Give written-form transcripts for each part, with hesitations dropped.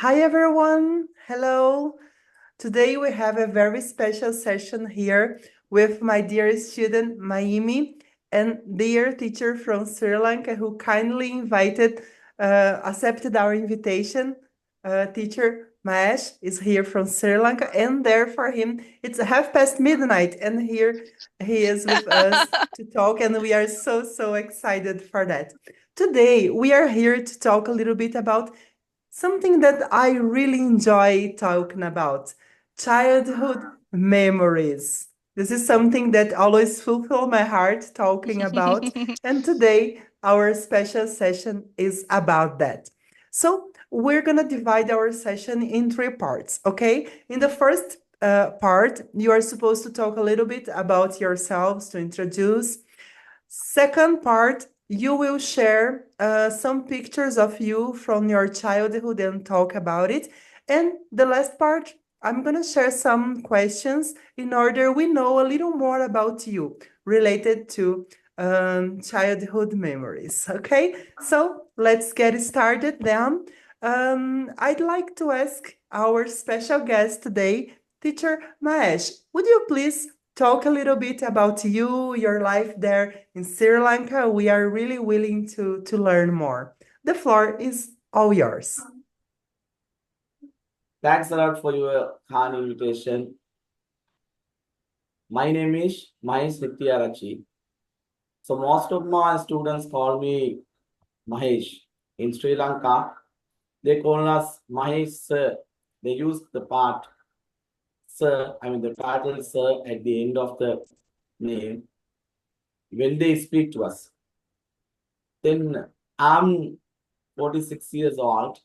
Hi everyone. Hello. Today we have a very special session here with my dear student Maimi and dear teacher from Sri Lanka who kindly accepted our invitation. Teacher Mahesh is here from Sri Lanka, and there for him it's half past midnight, and here he is with us to talk, and we are so excited for that. Today we are here to talk a little bit about something that I really enjoy talking about: childhood memories. This is something that always fulfill my heart talking about. And today, our special session is about that. So, we're going to divide our session in three parts, okay? In the first part, you are supposed to talk a little bit about yourselves to introduce. Second part, you will share some pictures of you from your childhood and talk about it. And the last part, I'm going to share some questions in order we know a little more about you related to childhood memories. Okay, so let's get started then. I'd like to ask our special guest today, Teacher Mahesh. Would you please talk a little bit about you, your life there in Sri Lanka? We are really willing to learn more. The floor is all yours. Thanks a lot for your kind invitation. My name is Mahesh Nityarachi. So most of my students call me Mahesh. In Sri Lanka, they call us Mahesh sir. They use the part sir, the title sir at the end of the name when they speak to us. Then I'm 46 years old,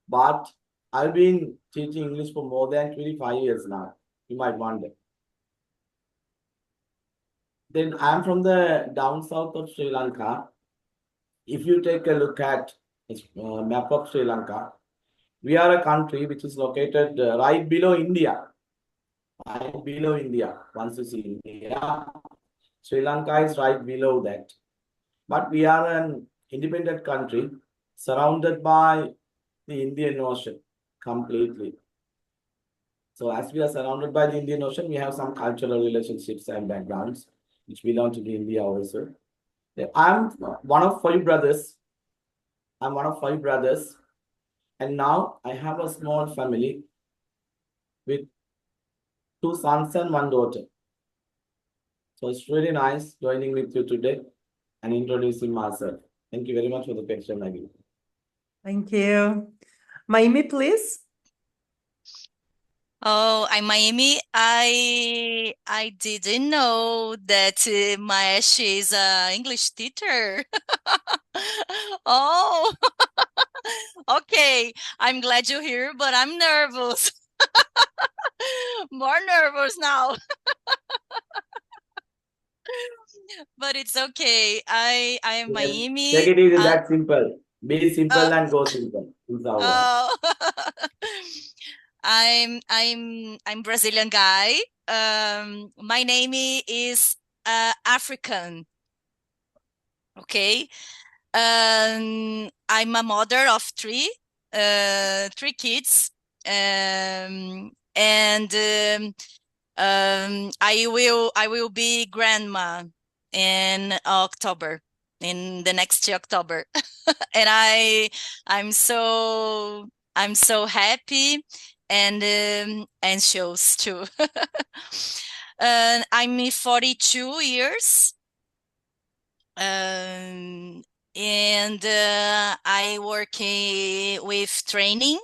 but I've been teaching English for more than 25 years now. You might wonder. Then I'm from the down south of Sri Lanka. If you take a look at map of Sri Lanka, we are a country which is located right below India. Right below India. Once you see India, Sri Lanka is right below that. But we are an independent country surrounded by the Indian Ocean completely. So as we are surrounded by the Indian Ocean, we have some cultural relationships and backgrounds which belong to the India also. I'm one of five brothers. I'm one of five brothers, and now I have a small family with two sons and one daughter. So it's really nice joining with you today and introducing myself. Thank you very much for the question, Maggie. Thank you. Maimi, please. Oh, I'm Miami. I didn't know that Maesh is a English teacher. Oh, okay. I'm glad you're here, but I'm nervous. More nervous now. But it's okay. I am Take Miami. it easy, that simple. Be Uh, simple and go simple. It's our oh. I'm Brazilian guy. My name is African. Okay. I'm a mother of three kids. And I will be grandma in October, in the next October. And I'm so happy and anxious too. I'm 42 years. Um, and I work with training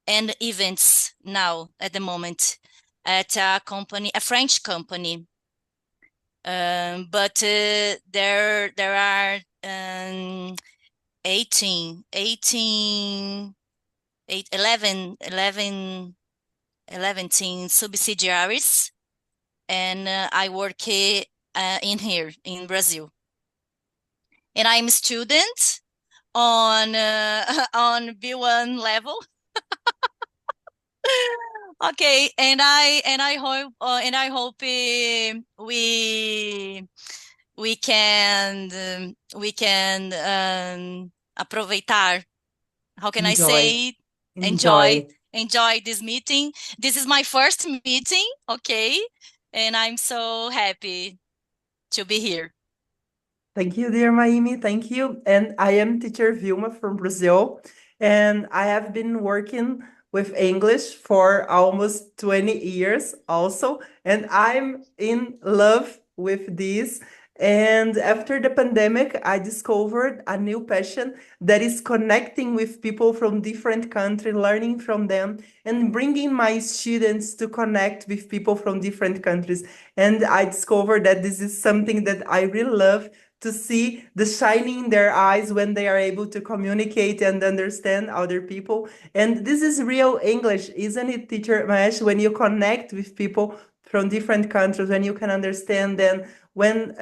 and events now at the moment at a company, a French company. But there are 18, 18, 8, 11, 11, 11 subsidiaries, and I work in here in Brazil. And I'm a student on on B1 level. Okay, and I hope we can aproveitar. How can I Enjoy. say? enjoy this meeting. This is my first meeting, okay? And I'm so happy to be here. Thank you, dear Maimi. Thank you. And I am teacher Vilma from Brazil, and I have been working with English for almost 20 years also, and I'm in love with this. And after the pandemic, I discovered a new passion that is connecting with people from different countries, learning from them, and bringing my students to connect with people from different countries. And I discovered that this is something that I really love to see the shining in their eyes when they are able to communicate and understand other people. And this is real English, isn't it, Teacher Mahesh? When you connect with people from different countries, when you can understand them, when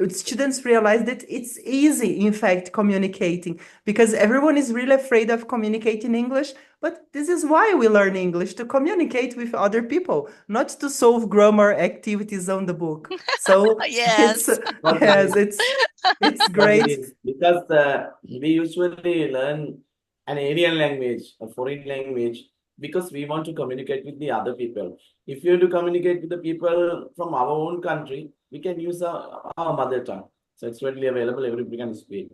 students realize that it's easy, in fact, communicating, because everyone is really afraid of communicating English. But this is why we learn English, to communicate with other people, not to solve grammar activities on the book. So it's Yes. But yes, it's but it great. is because we usually learn an alien language, a foreign language, because we want to communicate with the other people. If you have to communicate with the people from our own country, we can use our mother tongue. So it's readily available, everybody can speak.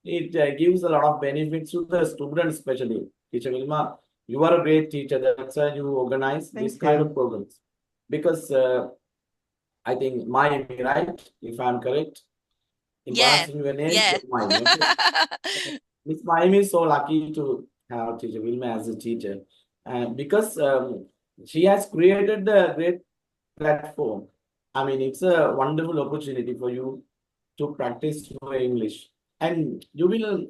It gives a lot of benefits to the students, especially. Teacher Wilma, you are a great teacher. That's why you organize this Thank kind of you. programs. Because I think Miami, right? If I'm correct, in Yeah. pronouncing your name, Yeah. yes, Miami. Okay. Miss Miami is so lucky to have teacher Wilma as a teacher, because she has created a great platform. I mean, it's a wonderful opportunity for you to practice your English, and you will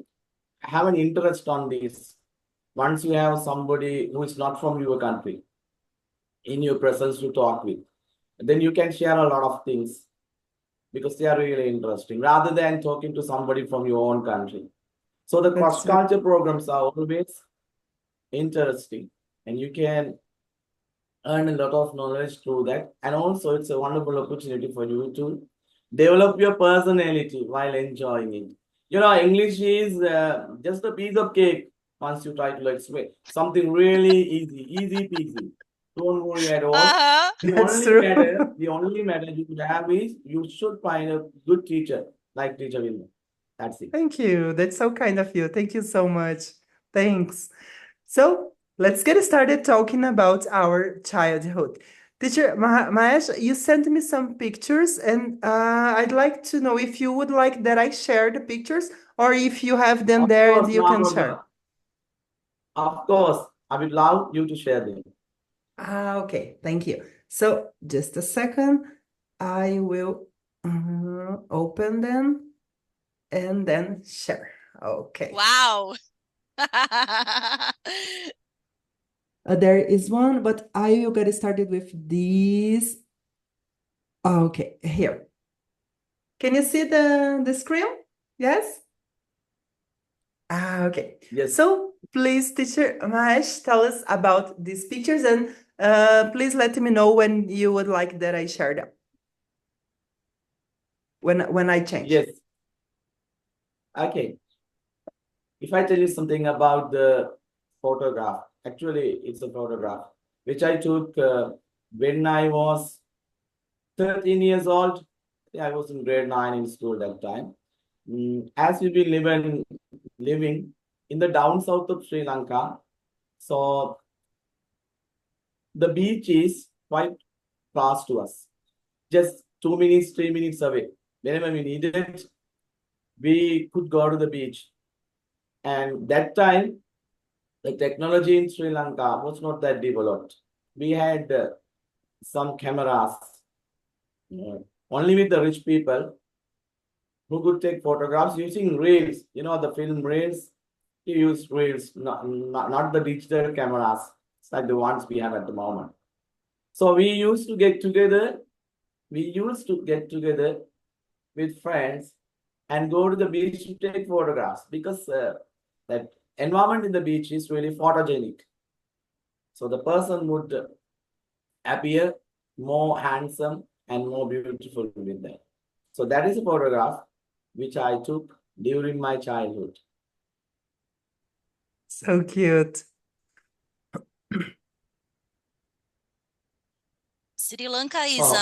have an interest on this once you have somebody who is not from your country in your presence to talk with. Then you can share a lot of things because they are really interesting rather than talking to somebody from your own country. So the That's cross-culture programs are always interesting and you can earn a lot of knowledge through that. And also it's a wonderful opportunity for you to develop your personality while enjoying it. You know, English is just a piece of cake once you try to explain something really easy peasy. Don't worry at all. Uh-huh. that's true. The only matter you should have is you should find a good teacher like Teacher Wilma. That's it. Thank you. That's so kind of you. Thank you so much. Thanks. So let's get started talking about our childhood. Teacher Mahesh, you sent me some pictures, and I'd like to know if you would like that I share the pictures or if you have them Of there and course, you no can problem. share. Of course, I would love you to share them. Okay, thank you. So just a second. I will open them and then share. Okay. Wow. There is one, but I will get started with these. Okay, here. Can you see the screen? Yes? Okay. Yes. So please, teacher Mahesh, tell us about these pictures and please let me know when you would like that I share them. When I change. Yes. Okay. If I tell you something about the photograph, actually, it's a photograph which I took when I was 13 years old. I was in grade 9 in school that time. As we've been living in the down south of Sri Lanka, so the beach is quite close to us, just 2 minutes, 3 minutes away. Whenever we needed, we could go to the beach. And that time, the technology in Sri Lanka was not that developed. We had some cameras, only with the rich people who could take photographs using reels. You know, the film reels, you use reels, not the digital cameras. It's like the ones we have at the moment. So we used to get together. We used to get together with friends and go to the beach to take photographs because that environment in the beach is really photogenic. So the person would appear more handsome and more beautiful with them. So that is a photograph which I took during my childhood. So cute. Sri Lanka is Oh,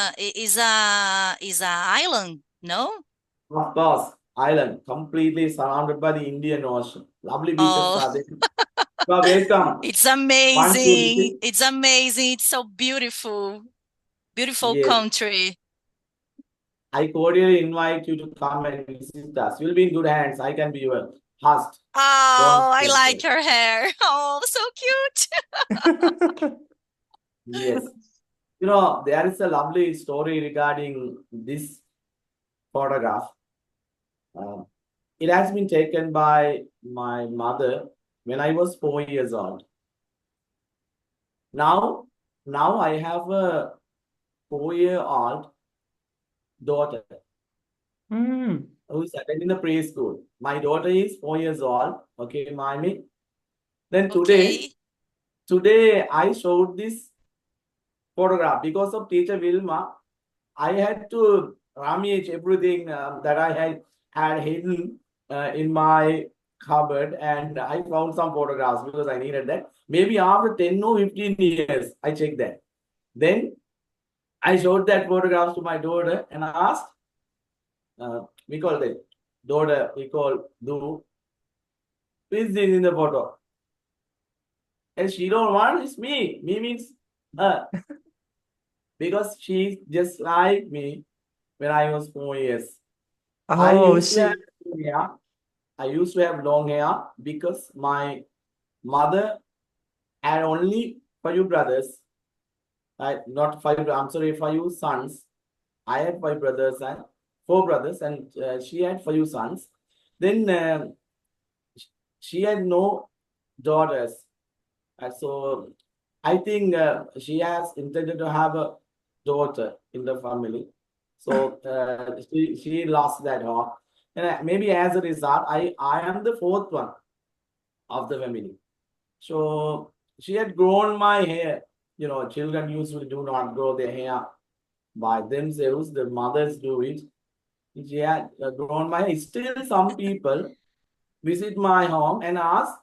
a island, no? of course, island completely surrounded by the Indian Ocean. Lovely beaches Oh, are there. You are welcome. it's Once you amazing. visit, It's amazing. It's so beautiful. Beautiful yes, country. I cordially invite you to come and visit us. You'll be in good hands. I can be your host. Don't Oh, I feel like afraid. her hair. Oh, so cute. Yes. You know, there is a lovely story regarding this photograph. Uh, it has been taken by my mother when I was 4 years old. Now, now I have a 4-year-old daughter Mm. who is attending the preschool. My daughter is 4 years old. Okay, Miami. Then Okay. today I showed this photograph because of teacher Wilma. I had to rummage everything that I had hidden in my cupboard, and I found some photographs because I needed that. Maybe after 10 or 15 years, I checked that. Then I showed that photographs to my daughter and I asked, we call it daughter, we call Do, who is this in the photo? And she don't want, it's me. Me means her. Because she's just like me when I was 4 years. I Oh, used to have she. long hair. I used to have long hair because my mother had only 5 brothers. Not five, I'm sorry, 5 sons. I had 5 brothers and 4 brothers, and she had 5 sons. Then she had no daughters. So I think she has intended to have a daughter in the family. So she lost that hope. And maybe as a result, I am the fourth one of the family. So she had grown my hair. You know, children usually do not grow their hair by themselves. The mothers do it. She had grown my hair. Still, some people visit my home and ask,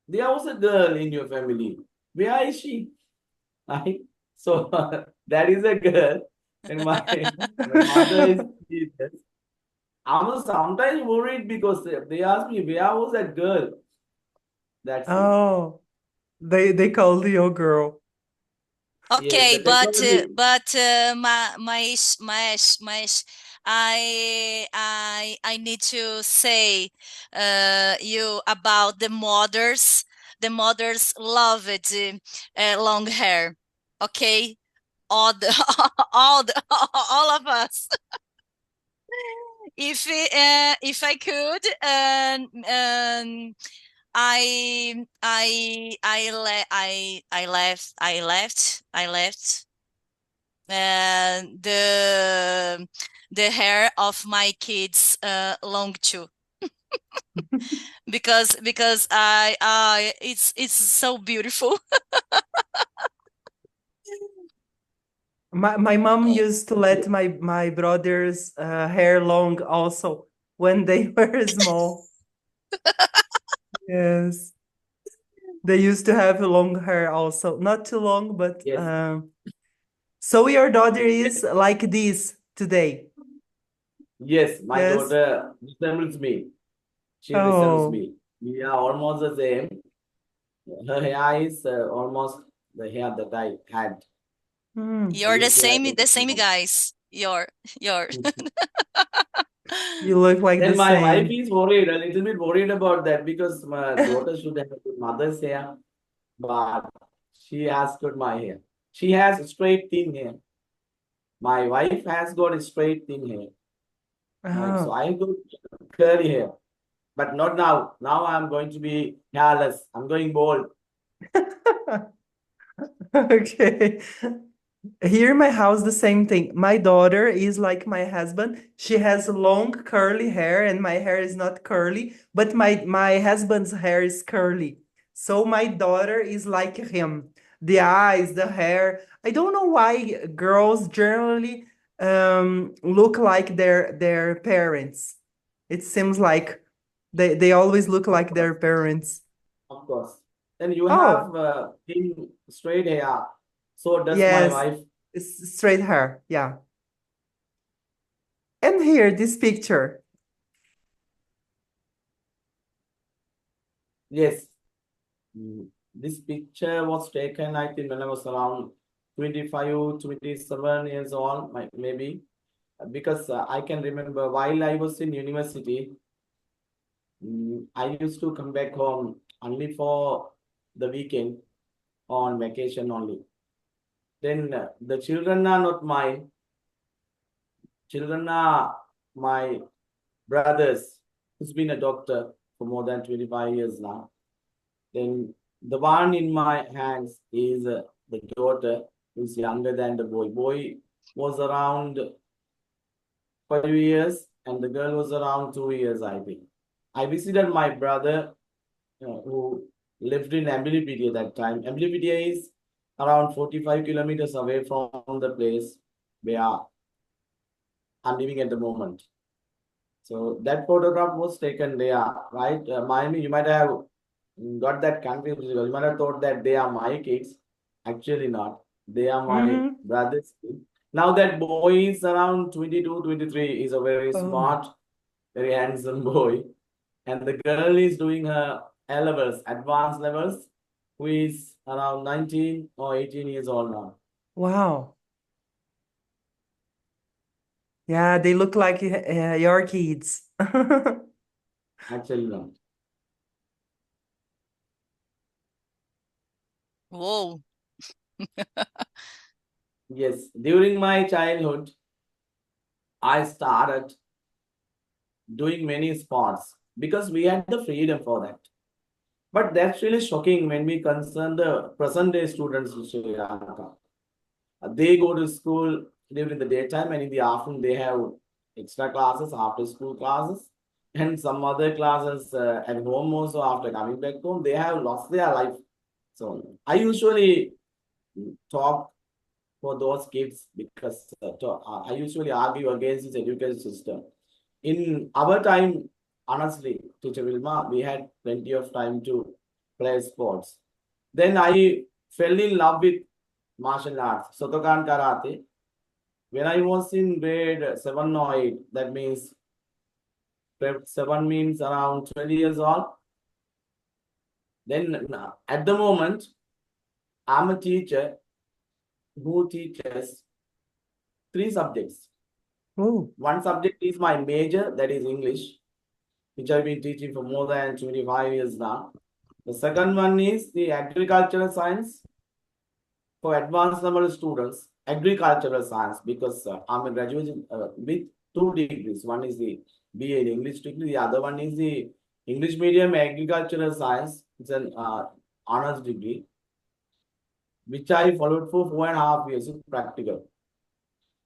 there was a girl in your family. Where is she? Right? So that is a girl. And my mother is Jesus. I was sometimes worried because they asked me, where was that girl? That's it. Oh, they called you a girl. Yes, Okay, the technology. my I need to say you about the mothers. The mothers love it long hair. Okay, all the all of us. If I could, I left the hair of my kids long too because I it's so beautiful. My mom used to let my brothers hair long also when they were small. Yes, they used to have long hair also, not too long, but Yes. so your daughter is like this today. Yes, my Yes. daughter resembles me. She resembles Oh. me. We are almost the same. Her hair is almost the hair that I had. Hmm. I You're used to have it the at same home. guys. You're You look like the Then my wife same. is worried, a little bit worried about that because my daughter should have good mother's hair, but she has got my hair. She has straight thin hair. My wife has got straight thin hair. Right. So Oh. I got curly hair. But not now. Now I'm going to be hairless. I'm going bald. Okay. Here in my house, the same thing. My daughter is like my husband. She has long curly hair, and my hair is not curly, but my husband's hair is curly. So my daughter is like him. The eyes, the hair. I don't know why girls generally look like their parents. It seems like they always look Of like course. their parents. Of course. Then you Oh, have thin straight hair. So does my yes, wife. it's straight hair. Yeah. And here, this picture. Yes. This picture was taken, I think, when I was around 25, 27 years old, maybe. Because I can remember while I was in university, I used to come back home only for the weekend on vacation only. Then the children are not mine. Children are my brothers, who's been a doctor for more than 25 years now. Then the one in my hands is the daughter who's younger than the boy. Boy was around 5 years and the girl was around 2 years, I think. I visited my brother who lived in Ambilipedia that time. Ambilipedia is around 45 kilometers away from the place where I'm living at the moment. So that photograph was taken there, right? Miami, you might have got that confused. You might have thought that they are my kids. Actually not. They are my Mm-hmm. brother's kids. Now that boy is around 22, 23. He's a very Oh, smart, very handsome boy. And the girl is doing her A levels, advanced levels, who is around 19 or 18 years old now. wow. Yeah, they look like your kids. Actually not. Whoa. Yes, during my childhood, I started doing many sports because we had the freedom for that. But that's really shocking when we concern the present day students in Sri Lanka. They go to school during the daytime and in the afternoon they have extra classes, after school classes, and some other classes at home also after coming back home. They have lost their life. So I usually talk for those kids because I usually argue against this education system. In our time, honestly, Teacher Wilma, we had plenty of time to play sports. Then I fell in love with martial arts, Sotokan Karate. When I was in grade 7 or 8, that means grade 7 means around 20 years old. Then at the moment, I'm a teacher who teaches three subjects. Oh, One subject is my major, that is English, which I've been teaching for more than 25 years now. The second one is the agricultural science for advanced level students, agricultural science, because I'm a graduate with 2 degrees. One is the BA in English degree, the other one is the English medium agricultural science. It's an honors degree, which I followed for 4.5 years of practical.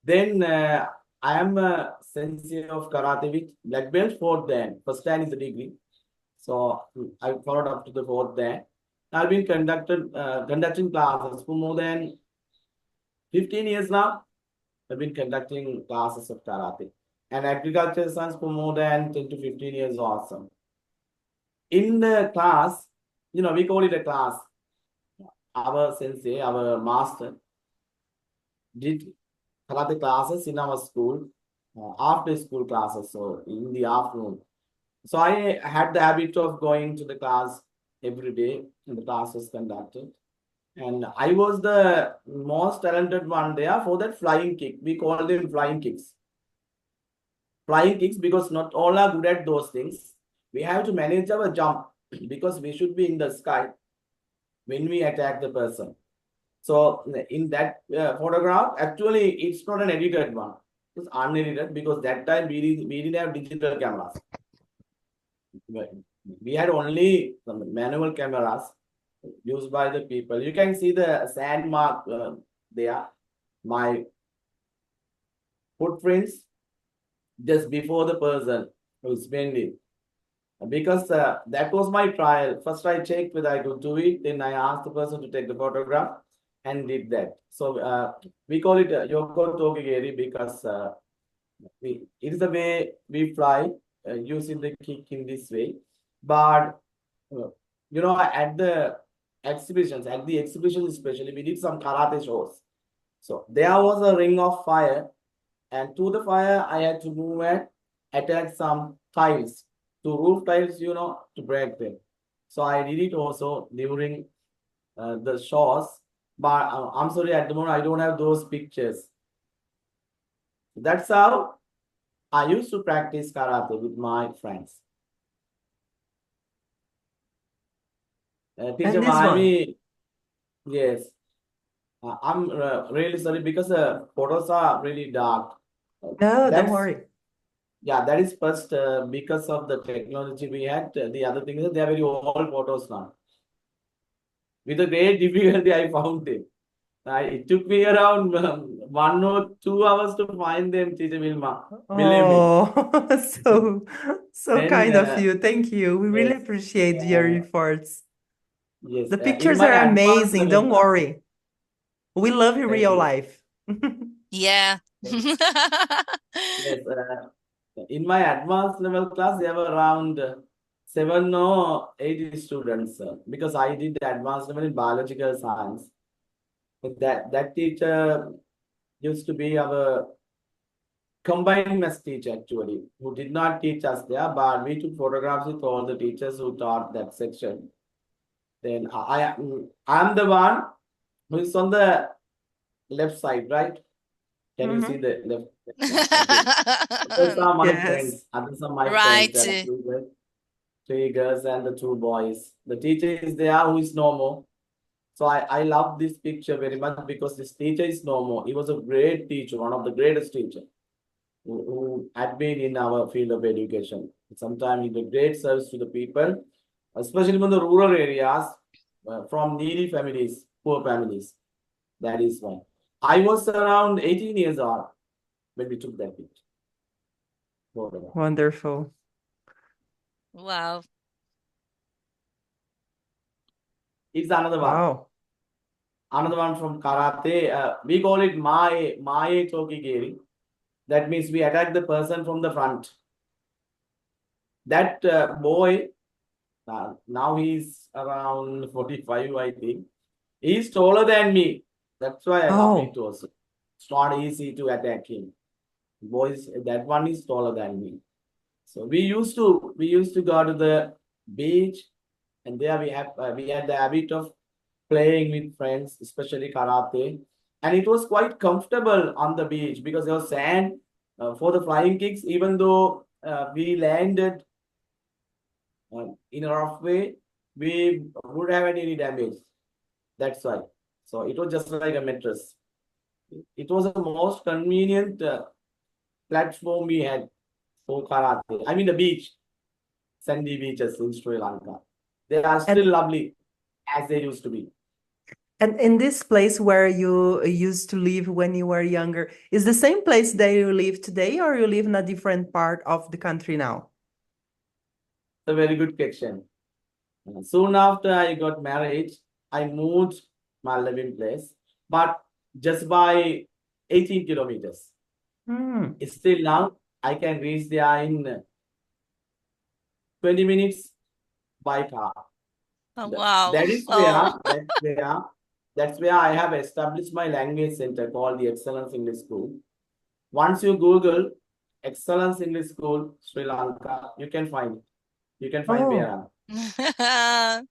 Then I am a sensei of karate with black belt fourth dan. First dan is the degree. So I followed up to the fourth dan. I've been conducting classes for more than 15 years now. I've been conducting classes of karate and agriculture science for more than 10 to 15 years awesome. In the class, we call it a class. Our sensei, our master, did karate classes in our school, after school classes, so in the afternoon. So I had the habit of going to the class every day, and the class was conducted. And I was the most talented one there for that flying kick. We call them flying kicks. Flying kicks because not all are good at those things. We have to manage our jump because we should be in the sky when we attack the person. So in that photograph, actually, it's not an edited one. It's unedited because that time we didn't have digital cameras. We had only some manual cameras used by the people. You can see the sand mark there. My footprints just before the person who's bending. Because that was my trial. First, I checked whether I could do it. Then I asked the person to take the photograph and did that. So we call it Yoko Togigeri because it is the way we fly using the kick in this way. But at the exhibitions. At the exhibitions especially, we did some karate shows. So there was a ring of fire, and to the fire, I had to move and attack some tiles, to roof tiles, to break them. So I did it also during the shows, but I'm sorry, at the moment I don't have those pictures. That's how I used to practice karate with my friends. Teacher And this one? Mahami, yes. I'm really sorry because the photos are really dark. No, don't That's worry. Yeah, that is first because of the technology we had. The other thing is that they are very old photos now. With a great difficulty, I found it. It took me around 1 or 2 hours to find them, Teacher Wilma. Believe me. Oh, so Then, kind of you. Thank you. We really yes, appreciate your efforts. yes. The In pictures my are advanced amazing. level Don't class, worry. We love in thank real you. life. Yeah. Yes, in my advanced level class, there were around 7 or 8 students because I did the advanced level in biological science. That teacher used to be our combined maths teacher actually, who did not teach us there, but we took photographs with all the teachers who taught that section. Then I'm the one who is on the left side, right? Can you see Mhm. the left? Okay. Others are my Yes. friends. Others are my friends. Right. There are three girls and the 2 boys. The teacher is there who is no more. So I love this picture very much because this teacher is no more. He was a great teacher, one of the greatest teachers who had been in our field of education. Sometimes he did great service to the people, especially in the rural areas, from needy families, poor families. That is why. I was around 18 years old when we took that picture. Photograph. Wonderful. Wow. It's another one. Wow. Another one from karate. We call it Mae Tokigeri. That means we attack the person from the front. That boy, now he's around 45, I think. He's taller than me. That's why I love it Oh, also. It's not easy to attack him. Boys, that one is taller than me. So we used to go to the beach, and there we had the habit of playing with friends, especially karate, and it was quite comfortable on the beach because there was sand for the flying kicks. Even though we landed in a rough way, we would have any damage. That's why. So it was just like a mattress. It was the most convenient platform we had for karate. I mean the beach, sandy beaches in Sri Lanka. They are still and lovely as they used to be. in this place where you used to live when you were younger, is the same place that you live today, or you live in a different part of the country now? It's a very good question. Soon after I got married, I moved my living place, but just by 18 kilometers. Hmm. Still now, I can reach there in 20 minutes by car. Oh, Th- wow. That is where, Oh. that's where I have established my language center called the Excellence English School. Once you Google Excellence English School, Sri Lanka, you can find it. You can find where Oh,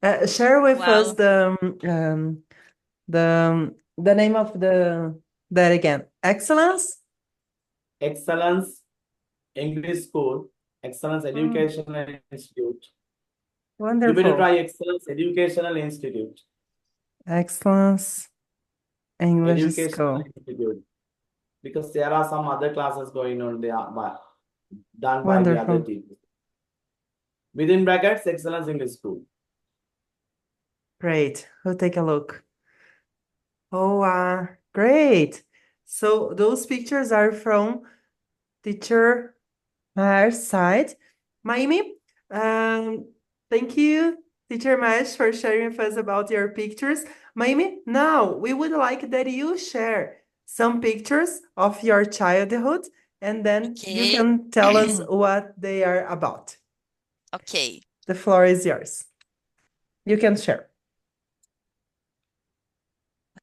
I'm. share with us Wow. the name of that again. Excellence. Excellence English School, Excellence Hmm. Educational Institute. You better Wonderful. try Excellence Educational Institute. Excellence English Educational School. Institute. Because there are some other classes going on there, but done by the other Wonderful. teachers. Within brackets, Excellence English School. Great. We'll take a look. Oh, great. So those pictures are from teacher side. Maimi, um, thank you, teacher Mash, for sharing with us about your pictures. Maimi, now we would like that you share some pictures of your childhood, and then you Okay. can tell us what they are about. Okay. The floor is yours. You can share.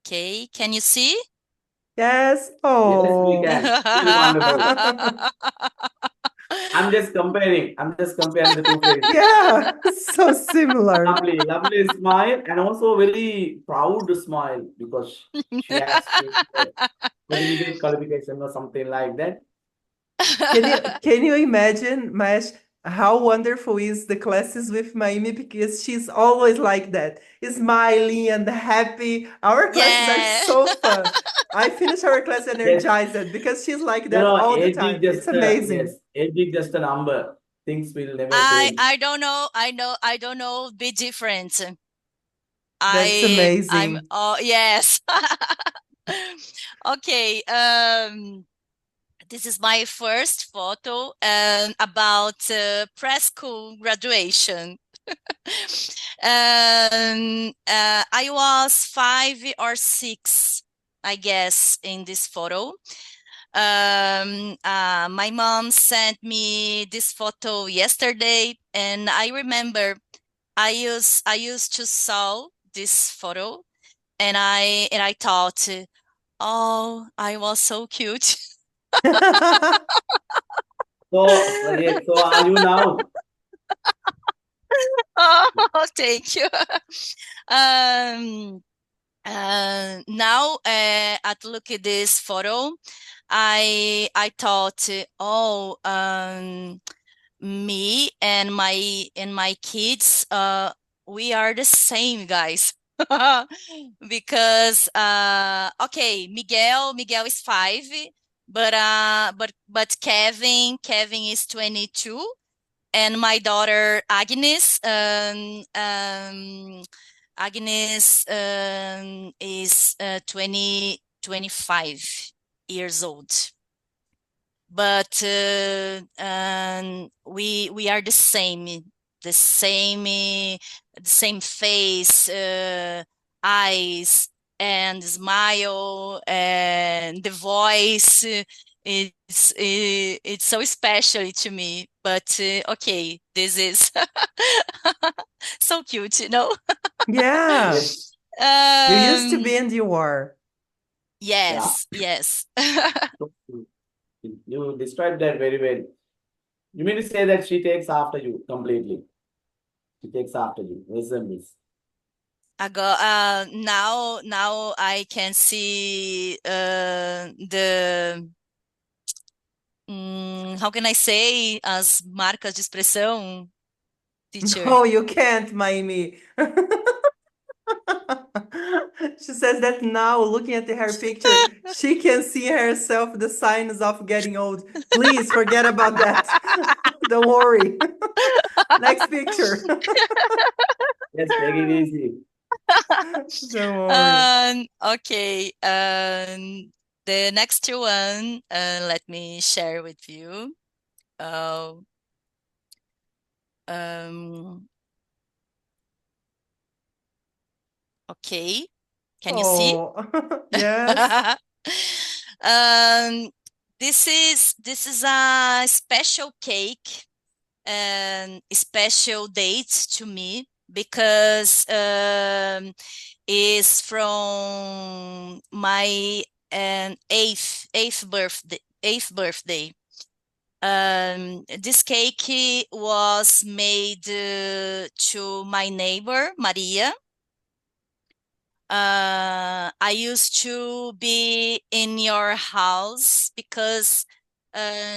Okay, can you see? Yes. Yes, we Oh. can. Still wonderful. I'm just comparing. I'm just comparing the two faces. Yeah, so similar. Lovely, lovely smile, and also very proud smile because she has certificate qualification or something like that. Can you imagine, Mash, how wonderful is the classes with Maimi because she's always like that, smiling and happy. Our classes are Yeah. so fun. I finish our class Yes, energized because she's like that all the age is time. It's just amazing. yes, age is just a number. Things will never I change. I don't know. I don't know. Be different. That's I'm amazing. oh yes. Okay. This is my first photo about preschool graduation. I was 5 or 6, I guess, in this photo. My mom sent me this photo yesterday, and I remember I used to saw this photo, and I thought, oh, I was so cute. So yes, so are you now? Oh, thank you. Um, now, at look at this photo, I thought, oh, me and my kids, we are the same, guys. Because okay, Miguel is 5, but Kevin is 22, and my daughter Agnes is 25 years old. But we are the same, the same face, eyes, and smile, and the voice. It's so special to me. But okay, this is so cute, you know. Yeah, Yes, you used to um, be and you are. yeah. yes, yes. So, you described that very well. You mean to say that she takes after you completely? She takes after you, resembles. Now I can see the how can I say as marcas de expressão, teacher? No, you can't, Maimi. She says that now, looking at her picture, she can see herself the signs of getting old. Please forget about that. Don't worry. Next picture. Yes, take it easy. Don't worry. Okay. The next one, let me share with you. Uh, um, okay. Can you see? Oh, yes. um, this is a special cake and a special date to me because is from my eighth birthday. This cake was made to my neighbor Maria. I used to be in your house because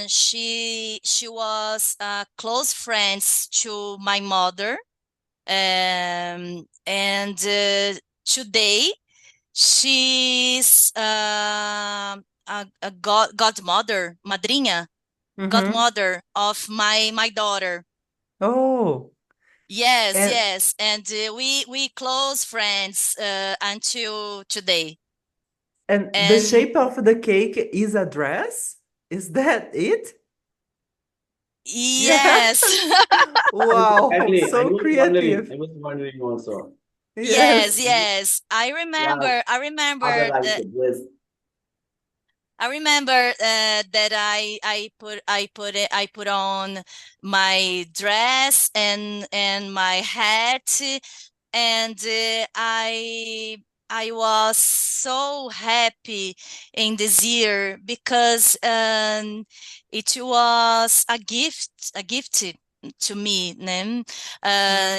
she was close friends to my mother, and today she's a godmother, madrinha, Mm-hmm. godmother of my daughter. Oh, Yes, and yes, and we close friends until today. the And shape of the cake is a dress? Is that it? yes, Yes. Yes, Wow, exactly. I so was wondering. I creative. was wondering also. yes, Yes. yes. I Yeah, remember. I other remember. like it. Yes. I remember that I put on my dress and my hat and I was so happy in this year because it was a gift to me. Né?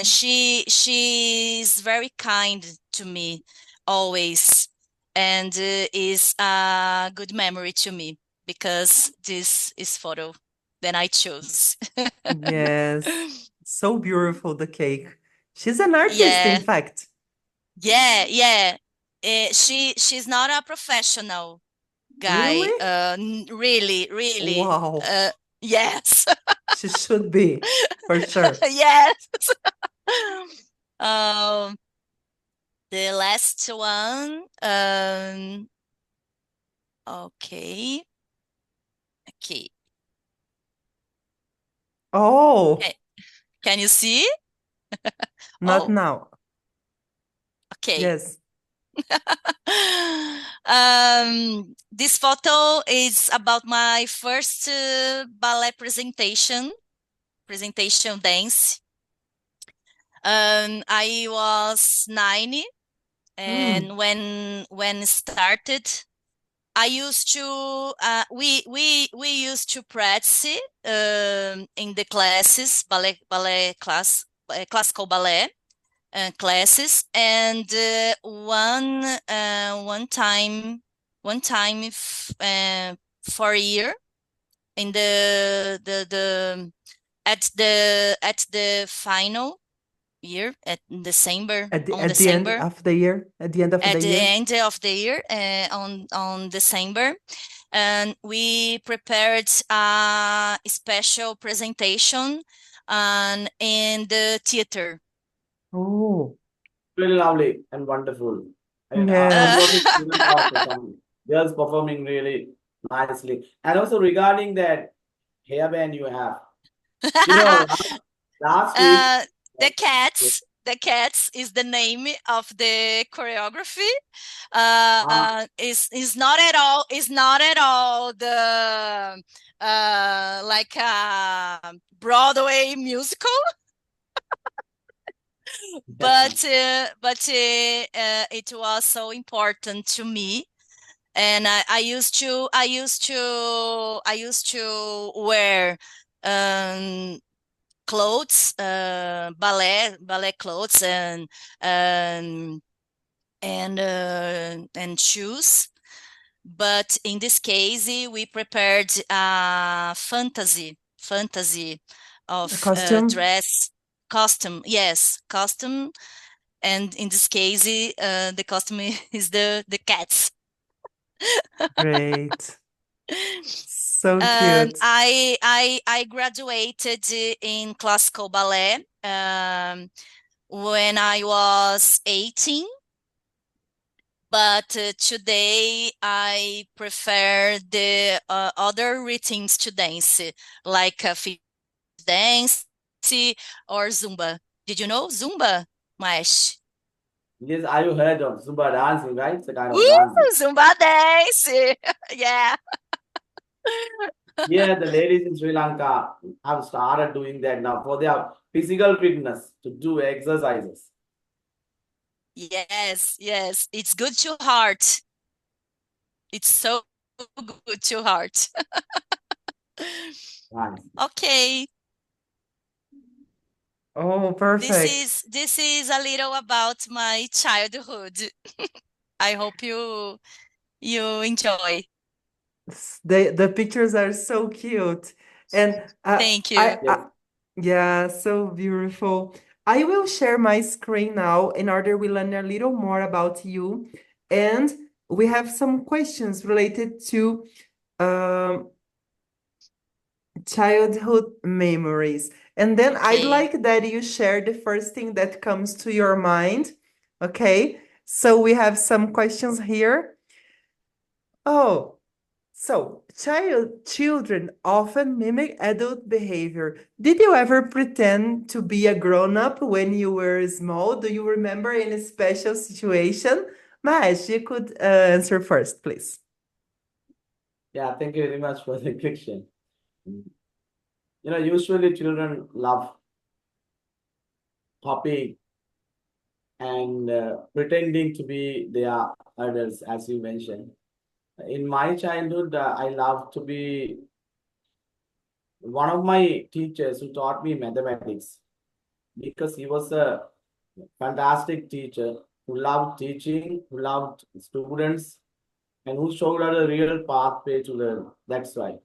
She's very kind to me always, and is a good memory to me because this is photo that I chose. Yes. So beautiful, the cake. She's an artist, in Yeah, fact. yeah. She's not a professional guy. Really? Really, really. Wow. Yes, She should be, for sure. yes. Um, the last one. Okay, okay. Oh, Ca- Can you see? not Oh, now. okay. Yes. This photo is about my first ballet presentation dance. I was 9, Mm. and when started, I used to we used to practice in the classes, ballet class, classical ballet classes, and one time for a year in the final year at December, At the on at the end December, of the year, at the end of at the the year. end of the year, on December, and we prepared a special presentation in the theater. Oh, Really lovely and wonderful. I Uh, was yes. a student of some girls performing really nicely. And also regarding that hairband you have, you know, last week, uh, the cats is the name of the choreography. uh, Is not at all the like a Broadway musical, but it was so important to me, and I used to wear um, clothes, ballet clothes, um, and shoes. But in this case, we prepared a fantasy A of costume? dress costume. Yes, costume, and in this case, the costume is the cats. Great. So And cute. I graduated in classical ballet when I was 18, but today I prefer the other routines to dance, like fit dance or Zumba. Did you know Zumba, Mash? yes, are you heard of Zumba dancing, right? It's a kind of dancing. Woo, Zumba dance! Yeah. Yeah, the ladies in Sri Lanka have started doing that now for their physical fitness to do exercises. Yes, it's good to heart. It's so good to heart. Nice. Okay, Oh, this perfect. is this is a little about my childhood. I hope you enjoy. The pictures are so cute. And Thank you. Yes. yeah, so beautiful. I will share my screen now in order we learn a little more about you. And we have some questions related to um, childhood memories. And then I'd Okay. like that you share the first thing that comes to your mind. Okay, so we have some questions here. Oh, so children often mimic adult behavior. Did you ever pretend to be a grown-up when you were small? Do you remember any special situation? Mahesh, you could answer first, please. Yeah, thank you very much for the question. You know, usually children love copying and pretending to be their adults, as you mentioned. In my childhood, I loved to be one of my teachers who taught me mathematics because he was a fantastic teacher who loved teaching, who loved students, and who showed us a real pathway to learn. That's why.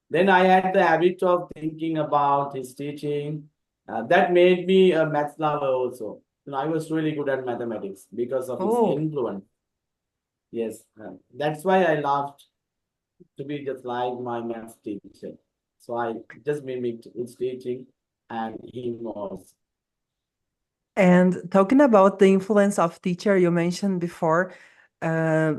Then I had the habit of thinking about his teaching. That made me a math lover also. I was really good at mathematics because of his Oh, influence. Yes, that's why I loved to be just like my math teacher. So I just mimicked his teaching and him also. and talking about the influence of teacher you mentioned before, uh,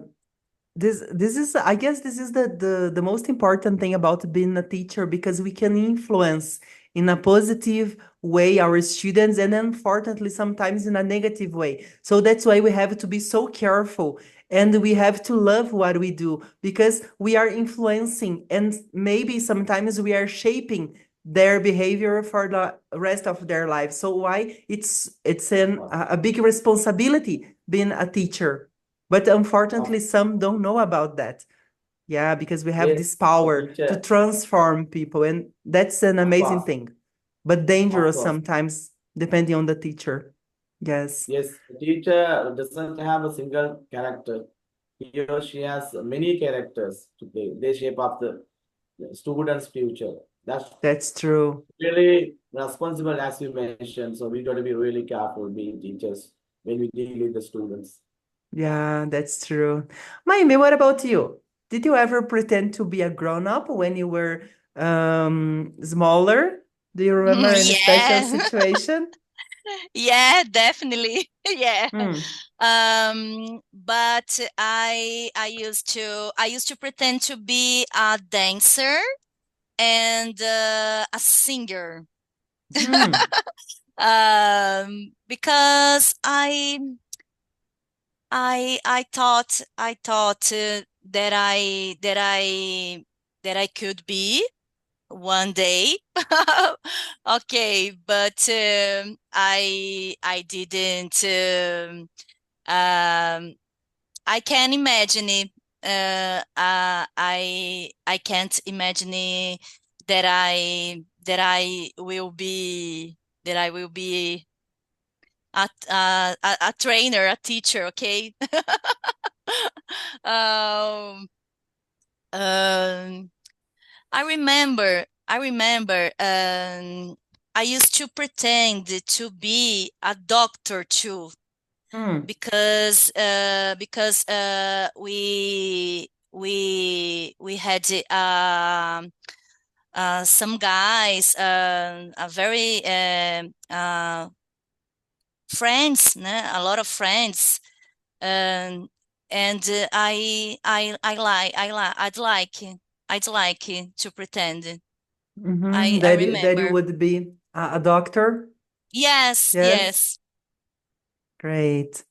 this is, I guess this is the most important thing about being a teacher, because we can influence in a positive way our students, and unfortunately sometimes in a negative way. So that's why we have to be so careful, and we have to love what we do, because we are influencing, and maybe sometimes we are shaping their behavior for the rest of their life. So why a big responsibility being a teacher, but Of, unfortunately, some don't know about that. Yeah, because we have yes, this a power to teacher, transform people, and that's an of amazing course, thing, but of dangerous course. sometimes, depending on the teacher. Yes, Yes, a teacher doesn't have a single character. He or she has many characters to play. They shape up the student's future. That's that's true. really responsible, as you mentioned. So we got to be really careful being teachers when we deal with the students. Yeah, that's true. Maime, what about you? Did you ever pretend to be a grown-up when you were smaller? Do you remember any special Yeah. situation? Yeah, definitely. Yeah. Hmm. But I used to pretend to be a dancer and a singer. Hmm. Because I thought that I could be one day. Okay, but I didn't. I can imagine it. I can't imagine it that I will be a trainer, a teacher. Okay. um, um, I remember, I used to pretend to be a doctor too, Hmm. because we had some guys, a very friends, né? A lot of friends, um, and I'd like to pretend. Mm-hmm. I That you remember. would be a doctor? Yes, Yes. yes. Great.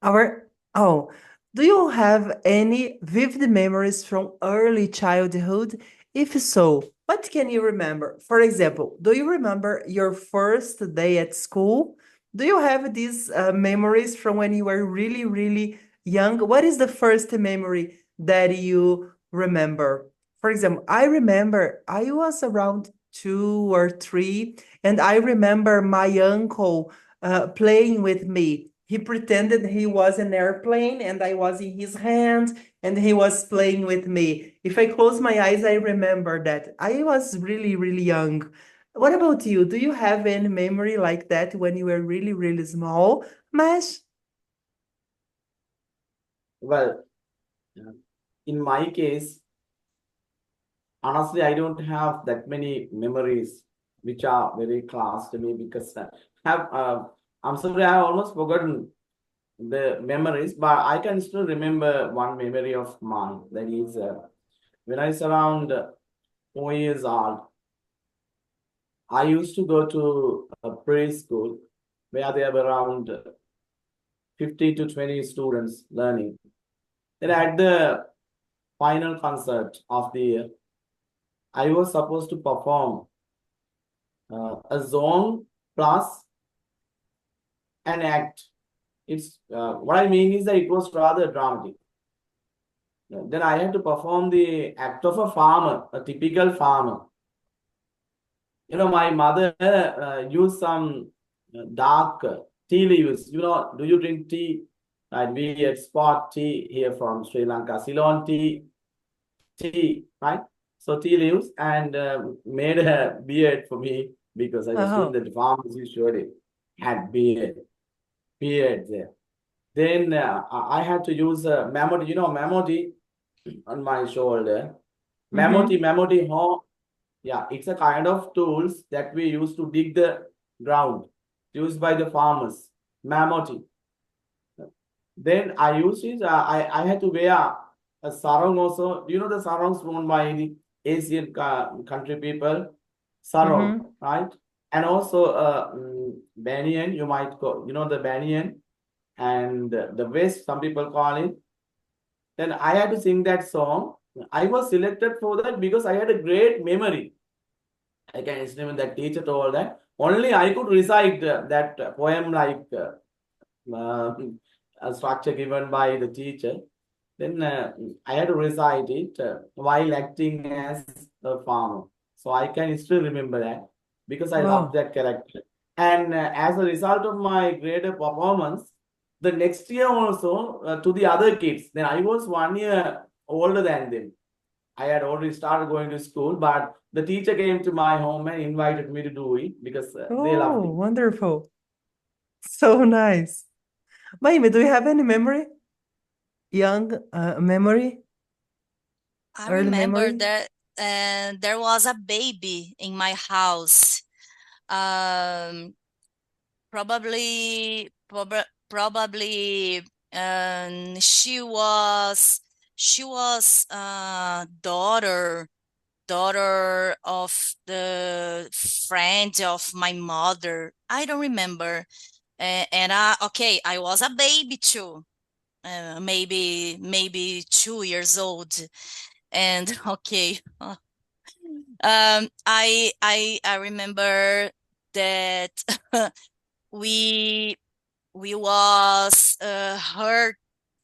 Our oh, do you have any vivid memories from early childhood? If so, what can you remember? For example, do you remember your first day at school? Do you have these memories from when you were really, really young? What is the first memory that you remember? For example, I remember I was around 2 or 3, and I remember my uncle playing with me. He pretended he was an airplane and I was in his hand and he was playing with me. If I close my eyes, I remember that. I was really, really young. What about you? Do you have any memory like that when you were really, really small, Mash? Well, uh, in my case, honestly, I don't have that many memories which are very close to me because have I'm sorry, I have almost forgotten the memories, but I can still remember one memory of mine. That is, when I was around 4 years old, I used to go to a preschool where there were around 50 to 20 students learning. Then at the final concert of the year, I was supposed to perform a song plus an act. It's what I mean is that it was rather dramatic. Then I had to perform the act of a farmer, a typical farmer. My mother used some dark tea leaves. Do you drink tea? Right, we export tea here from Sri Lanka, Ceylon tea, right? So tea leaves and made a beard for me because I was doing Oh. the farmers usually had beard there. Then I had to use a memory, memory on my shoulder. Mm-hmm. Memory, yeah, it's a kind of tools that we use to dig the ground, used by the farmers. Memory. Then I used it. I had to wear a sarong also. Do you know the sarongs worn by the Asian country people? Sarong, Mm-hmm. right? And also banyan. You might go. The banyan and the vest. Some people call it. Then I had to sing that song. I was selected for that because I had a great memory. I can remember that teacher told that only I could recite that poem like uh, a structure given by the teacher. Then I had to recite it while acting as a farmer. So I can still remember that because I love Wow. that character. And as a result of my greater performance, the next year also to the other kids, then I was 1 year older than them. I had already started going to school, but the teacher came to my home and invited me to do it because they loved Oh, it. wonderful. So nice. Maime, do you have any memory? Young memory? I Early remember memory? that there was a baby in my house. Um, probably she was daughter of the friend of my mother. I don't remember. And okay, I was a baby too. Maybe 2 years old. And okay, I remember that we we was hurt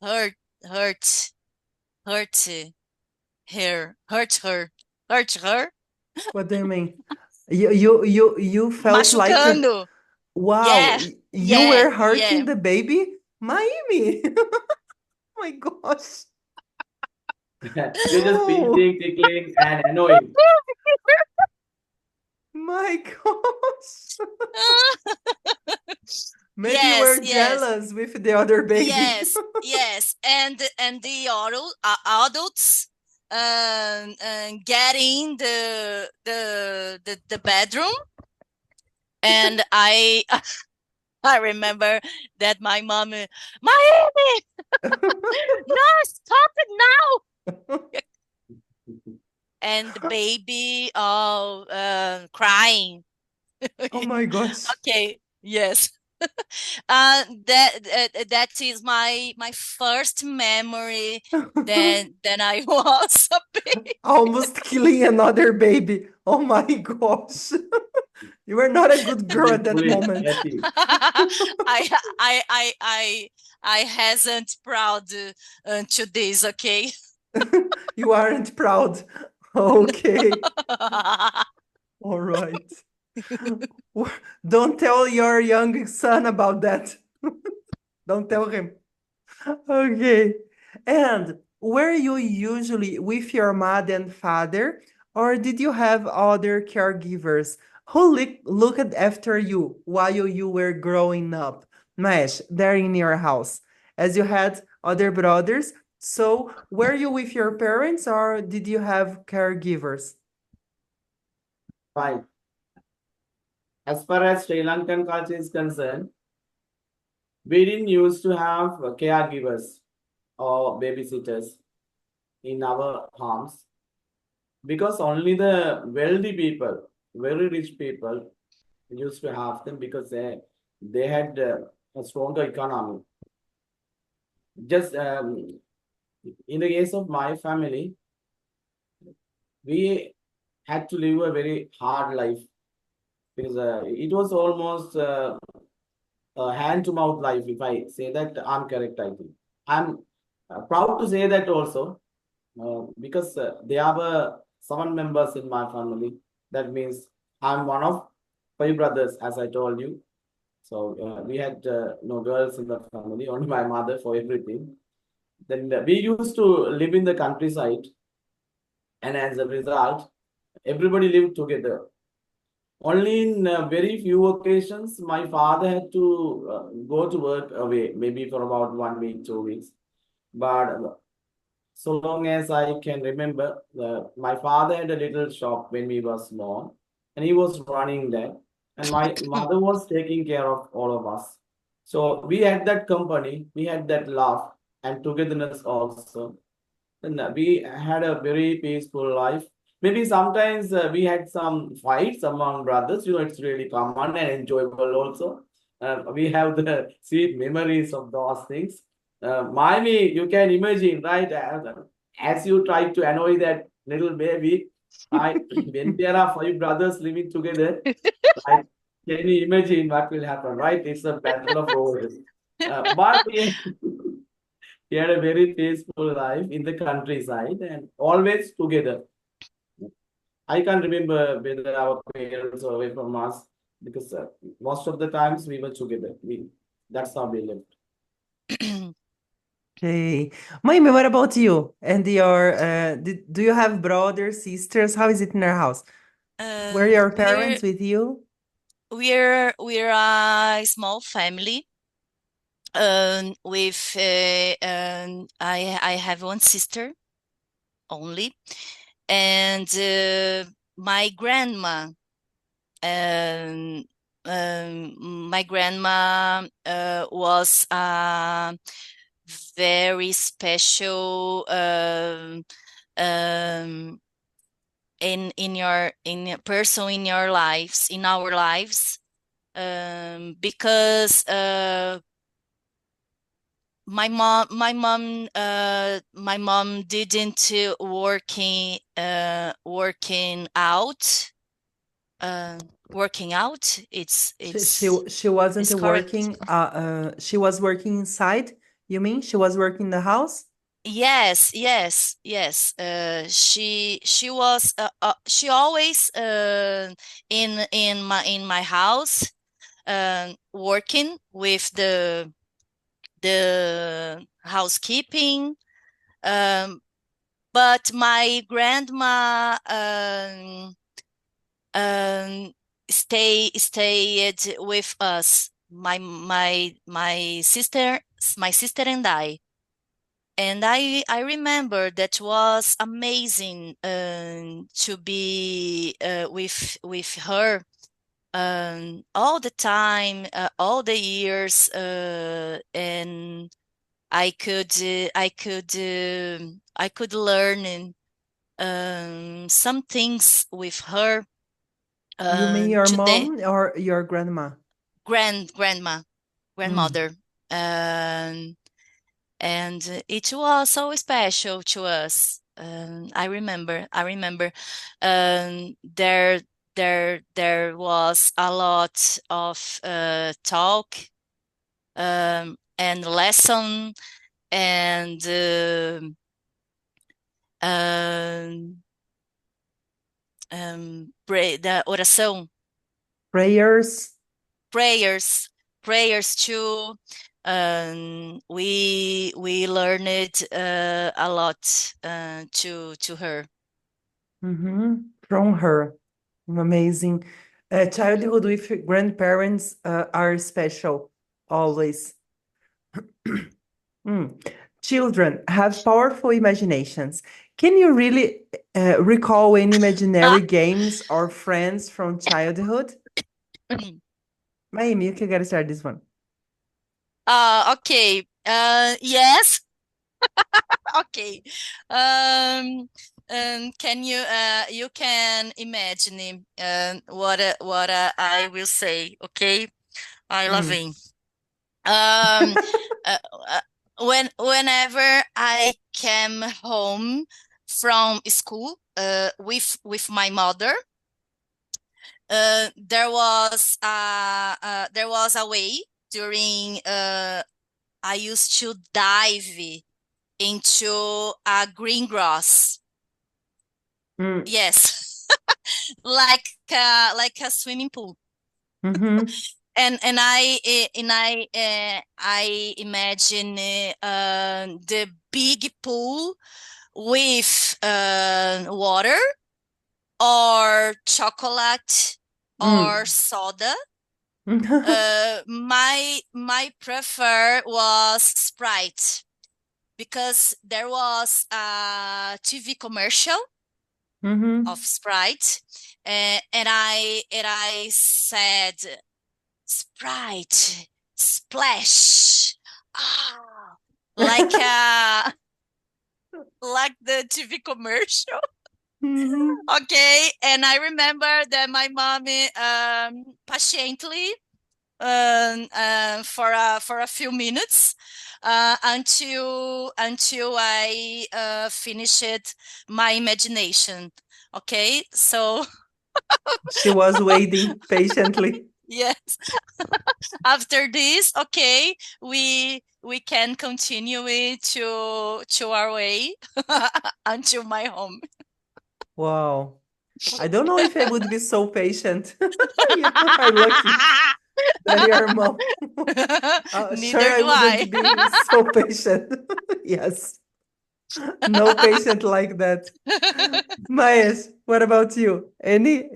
hurt hurt hurt her What do you mean? You felt like, machucando. wow, Yeah, you yeah, were yeah. hurting the baby? Miami. Oh my gosh. You're just Oh pinching, tickling, and annoying. my gosh. Maybe you Yes, were yes, jealous with the other baby. yes, yes. And the adults getting the bedroom, and I remember that my mom, Miami, no, stop it now. And the baby, crying. Oh my gosh. Okay, yes. That is my first memory. Then I was a baby. Almost killing another baby. Oh my gosh. You were not a good girl at that Fully moment. happy. I I hasn't proud to this. Okay. You aren't proud. Okay. All right. Don't tell your young son about that. Don't tell him. Okay. And were you usually with your mother and father, or did you have other caregivers who looked after you while you were growing up? Mesh, there in your house, as you had other brothers. So, were you with your parents, or did you have caregivers? Fine. As far as Sri Lankan culture is concerned, we didn't used to have caregivers or babysitters in our homes because only the wealthy people, very rich people, used to have them because they had a stronger economy. Just in the case of my family, we had to live a very hard life because it was almost hand to mouth life. If I say that, I'm correct. I think I'm proud to say that also because they are 7 members in my family. That means I'm one of 5 brothers, as I told you. So we had no girls in the family, only my mother for everything. Then we used to live in the countryside, and as a result, everybody lived together. Only in very few occasions, my father had to go to work away, maybe for about 1 week, 2 weeks. But so long as I can remember, my father had a little shop when we were small, and he was running that, and my mother was taking care of all of us. So we had that company, we had that love and togetherness also. And we had a very peaceful life. Maybe sometimes we had some fights among brothers. It's really common and enjoyable also. We have the sweet memories of those things. Miami, you can imagine, right? As you try to annoy that little baby, right? When there are 5 brothers living together, right? Can you imagine what will happen, right? It's a battle of roses. But we had a very peaceful life in the countryside and always together. I can't remember whether our parents were away from us because most of the times we were together. That's how we lived. Okay. Maime, what about you? And your, do you have brothers, sisters? How is it in your house? Were your we're parents with you? we're a small family. With I have one sister only, and my grandma. Um, my grandma was a very special um, in your person in your lives, in our lives, because my mom didn't working out. Working out, She wasn't it's correct. working. She was working inside. You mean she was working in the house? Yes, yes, yes. She was she always in my house, working with the housekeeping. Um, but my grandma um, stayed with us. My sister and I. And I remember that was amazing to be with her all the time, all the years, and I could learn some things with her You mean your today. mom or your grandma? Mm. Grandmother. Um, and it was so special to us. I remember, there there was a lot of talk and lesson and um, the oração, Prayers. prayers, prayers too. We learned a lot to her. From her. Amazing. Childhood with grandparents are special, always. Mm. Children have powerful imaginations. Can you really recall any imaginary games or friends from childhood? Maybe you can get start this one. Okay. Yes. Okay. Um, can you you can imagine what I will say? Okay. I love Mm. it. Um, uh, uh, whenever I came home from school with my mother, there was a way during I used to dive into a green grass. Mm. Yes, like a swimming pool. Mm-hmm. And I imagine the big pool with water or chocolate or Mm. soda. My prefer was Sprite because there was a TV commercial Mm-hmm. of Sprite, and I said Sprite splash, ah, like like the TV commercial. Mm-hmm. Okay, and I remember that my mommy patiently for a few minutes until I finished my imagination. Okay, so She was waiting patiently. yes, after this, okay, we can continue it to our way until my home. Wow. I don't know if I would be so patient. You are lucky that your mom. Sure, Neither I do I. wouldn't be so patient. Yes, no patient like that. Maes, what about you? Any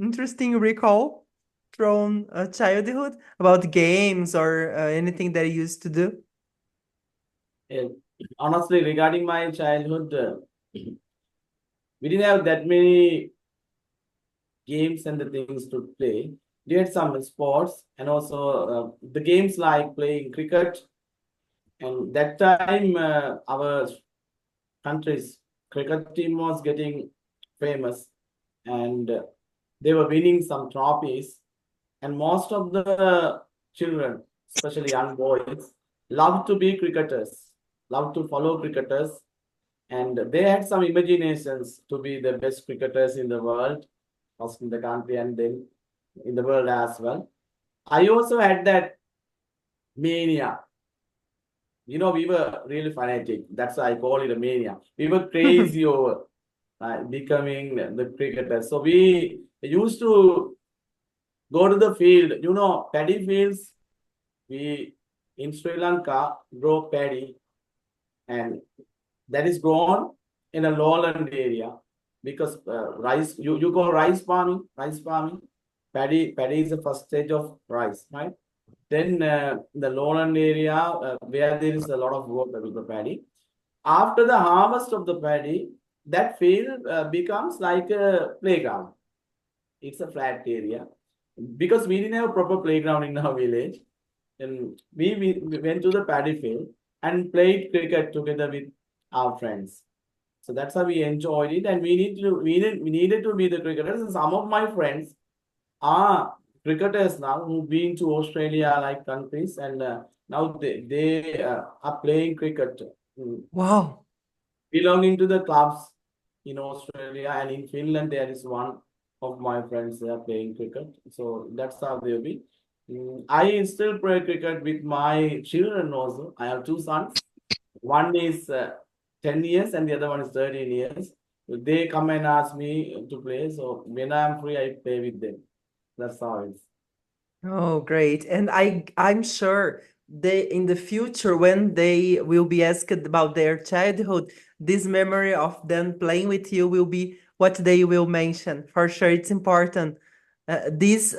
interesting recall from childhood about games or anything that you used to do? And honestly, regarding my childhood, we didn't have that many games and the things to play. We had some sports and also the games like playing cricket. And that time, our country's cricket team was getting famous, and they were winning some trophies. And most of the children, especially young boys, love to be cricketers, love to follow cricketers, and they had some imaginations to be the best cricketers in the world, first in the country and then in the world as well. I also had that mania. We were really fanatic. That's why I call it a mania. We were crazy over becoming the cricketers. So we used to go to the field. Paddy fields. We in Sri Lanka grow paddy, and that is grown in a lowland area because rice. You call rice farming. Rice farming. Paddy is the first stage of rice, right? Then the lowland area where there is a lot of water with the paddy. After the harvest of the paddy, that field becomes like a playground. It's a flat area because we didn't have a proper playground in our village. And we went to the paddy field and played cricket together with our friends. So that's how we enjoyed it, and we needed to be the cricketers. And some of my friends are cricketers now who've been to Australia like countries, and now they are playing cricket, Wow. belonging to the clubs in Australia and in Finland. There is one of my friends they are playing cricket, so that's how they'll be. I still play cricket with my children also. I have two sons. One is 10 years and the other one is 13 years. They come and ask me to play. So when I'm free, I play with them. That's how it's. Oh, great. And I'm sure they in the future when they will be asked about their childhood, this memory of them playing with you will be what they will mention. For sure, it's important. These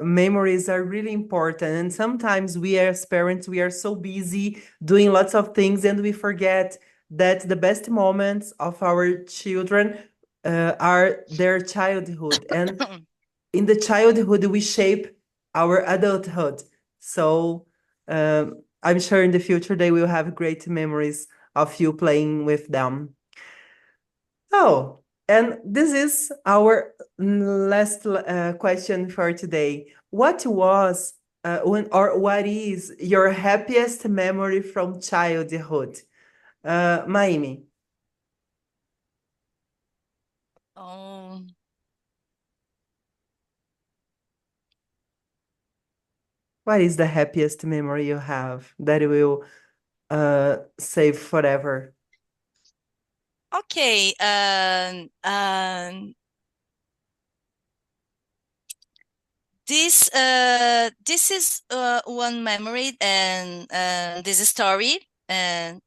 memories are really important. And sometimes we as parents, we are so busy doing lots of things and we forget that the best moments of our children are their childhood. And in the childhood we shape our adulthood, so I'm sure in the future they will have great memories of you playing with them. Oh, and this is our last question for today. What was or what is your happiest memory from childhood, Maimi? Oh, What is the happiest memory you have that you will save forever? Okay. This is one memory and this story that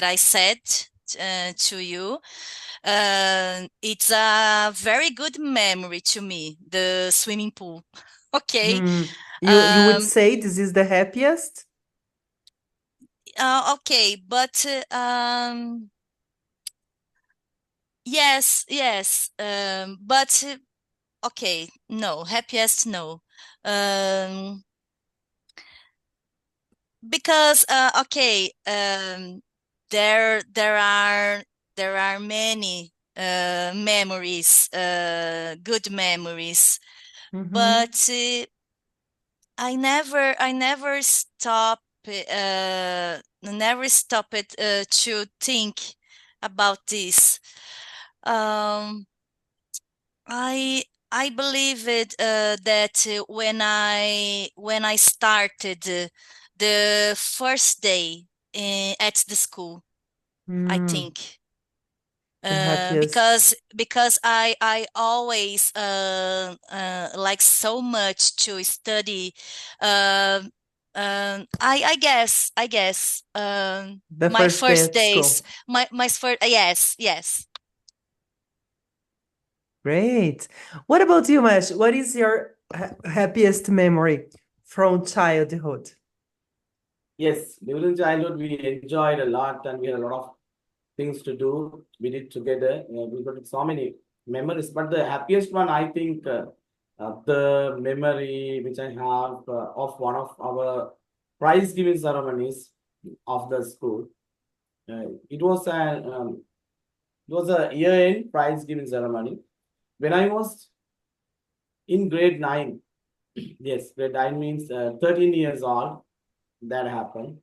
I said to you. It's a very good memory to me, the swimming pool. Okay. Hmm. You would Um, say this is the happiest? okay, but yes, yes. But okay, no, happiest, no. Um, because okay, there are many memories, good memories, Mm-hmm. but I never stop it to think about this. Um, I I believe it that when I started the first day at the school, I Mm, think the happiest. because I always like so much to study. Um, I guess The my first day first at days, school. my first yes. Great. What about you, Mesh? What is your happiest memory from childhood? Yes, during childhood we enjoyed a lot and we had a lot of things to do. We did together. We got so many memories, but the happiest one, I think, the memory which I have of one of our prize giving ceremonies of the school. It was a year-end prize giving ceremony when I was in grade 9. Yes, grade 9 means 13 years old. That happened.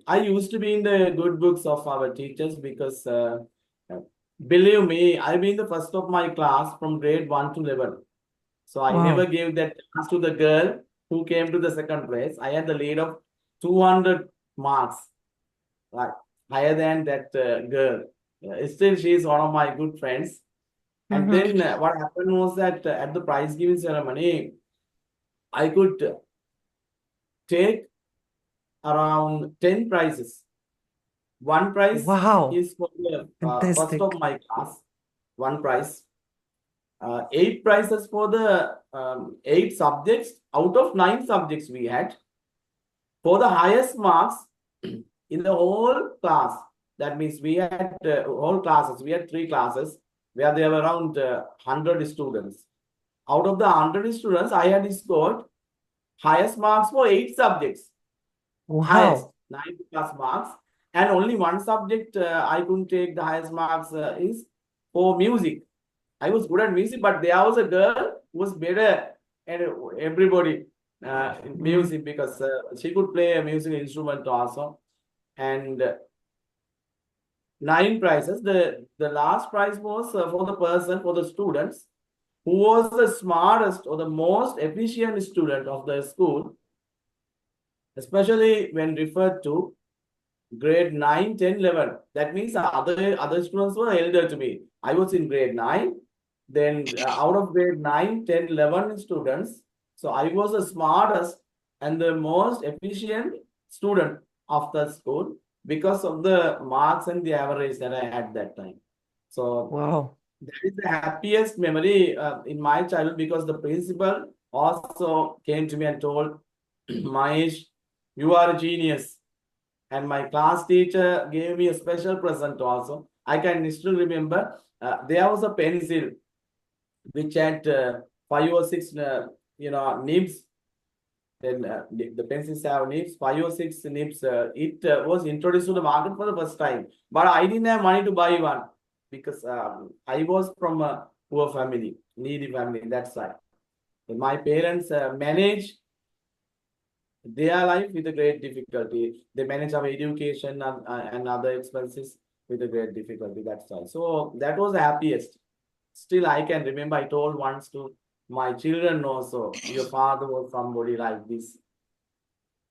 I used to be in the good books of our teachers because, uh, believe me, I've been the first of my class from grade 1 to 11. So I never Wow. gave that chance to the girl who came to the second place. I had the lead of 200 marks, like higher than that girl. Still, she is one of my good friends. And Mm-hmm. then what happened was that at the prize giving ceremony, I could take around 10 prizes. One prize Wow. is for the first of Fantastic. my class, one prize. Eight prizes for the eight subjects out of nine subjects we had. For the highest marks in the whole class, that means we had whole classes, we had three classes where there were around 100 students. Out of the 100 students, I had scored highest marks for eight subjects. Highest Wow. 90 plus marks, and only one subject I couldn't take the highest marks is for music. I was good at music, but there was a girl who was better and everybody in Mm. music because she could play a musical instrument also. And nine prizes. The last prize was for the person, for the students who was the smartest or the most efficient student of the school, especially when referred to grade 9, 10, 11. That means other students were elder to me. I was in grade 9. Then out of grade 9, 10, 11 students, so I was the smartest and the most efficient student of the school because of the marks and the average that I had that time. So Wow. that is the happiest memory in my childhood because the principal also came to me and told, Mahesh, you are a genius. And my class teacher gave me a special present also. I can still remember there was a pencil which had five or six, nibs. Then the pencils have nibs, five or six nibs. It was introduced to the market for the first time, but I didn't have money to buy one because I was from a poor family, needy family. That's why my parents managed their life with a great difficulty. They manage our education and other expenses with a great difficulty. That's all. So that was the happiest. Still, I can remember I told once to my children also, your father was somebody like this.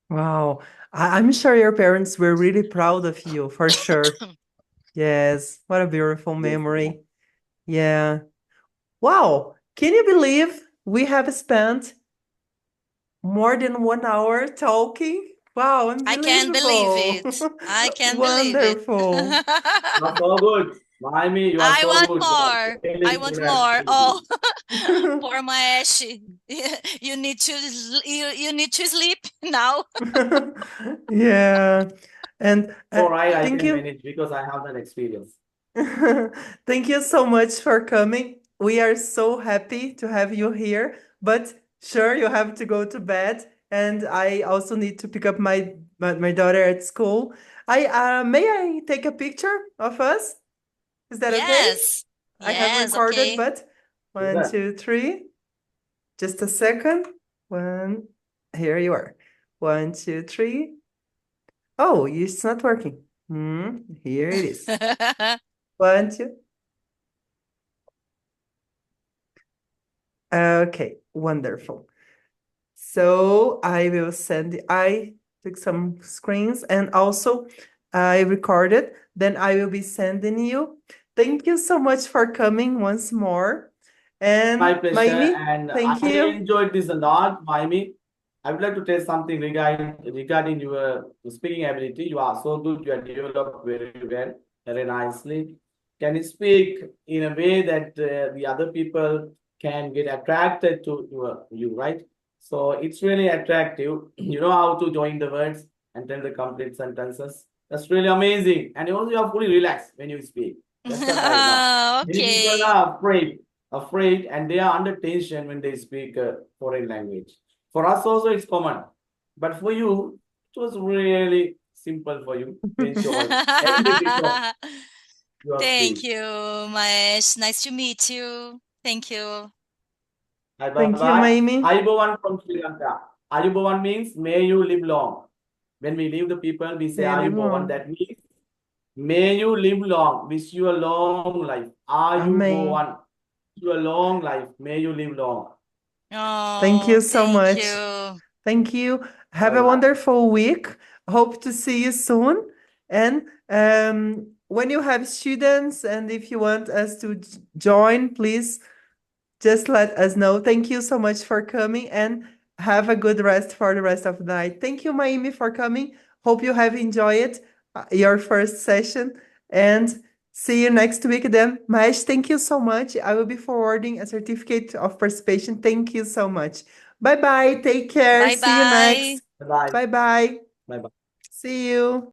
Wow. I'm sure your parents were really proud of you, for sure. Yes. What a beautiful Yes, yeah. memory. Yeah. Wow. Can you believe we have spent more than 1 hour talking? Wow, I can't believe unbelievable. it. I can't believe it. Wonderful. You are so good. Miami, you are I so want good. You are more. I really want good at more. Oh, speaking. poor Maeshi. You need to you need to sleep now. Yeah. And All right, I thank can you. manage because I have that experience. Thank you so much for coming. We are so happy to have you here. But sure, you have to go to bed, and I also need to pick up my daughter at school. I may I take a picture of us? Is that okay? Yes. I have Yes, recorded, okay. but one, Good. 2, 3. Just a second. One. Here you are. 1, 2, 3. Oh, it's not working. Here it is. 1, 2. Okay, wonderful. So I took some screens and also I recorded. Then I will be sending you. Thank you so much for coming once more. My And pleasure. Maimi, And thank I you. enjoyed this a lot, Miami. I would like to tell something regarding your speaking ability. You are so good. You are developed very well, very nicely. Can you speak in a way that the other people can get attracted to you, right? So it's really attractive. You know how to join the words and tell the complete sentences. That's really amazing. And also you are fully relaxed when you speak. That's what I love. Many people Okay. are afraid and they are under tension when they speak a foreign language. For us also it's common, but for you it was really simple for you to enjoy every bit of your Thank speech. you, Maesh. Nice to meet you. Thank you. Bye bye Thank you, bye. Maimi. Ayubowan from Sri Lanka. Ayubowan means may you live long. When we leave the people, we say May you live Ayubowan. long. That means may you live long. Wish you a long life. Amém. Ayubowan. You a long life. May you live long. Thank Oh, you so thank much. you. Thank you. Have Bye a bye. wonderful week. Hope to see you soon. And when you have students and if you want us to join, please just let us know. Thank you so much for coming and have a good rest for the rest of the night. Thank you, Maimi, for coming. Hope you have enjoyed your first session and see you next week then. Mahesh, thank you so much. I will be forwarding a certificate of participation. Thank you so much. Bye bye. Take care. Bye See you bye. next. Bye bye. Bye bye. Bye bye. See you.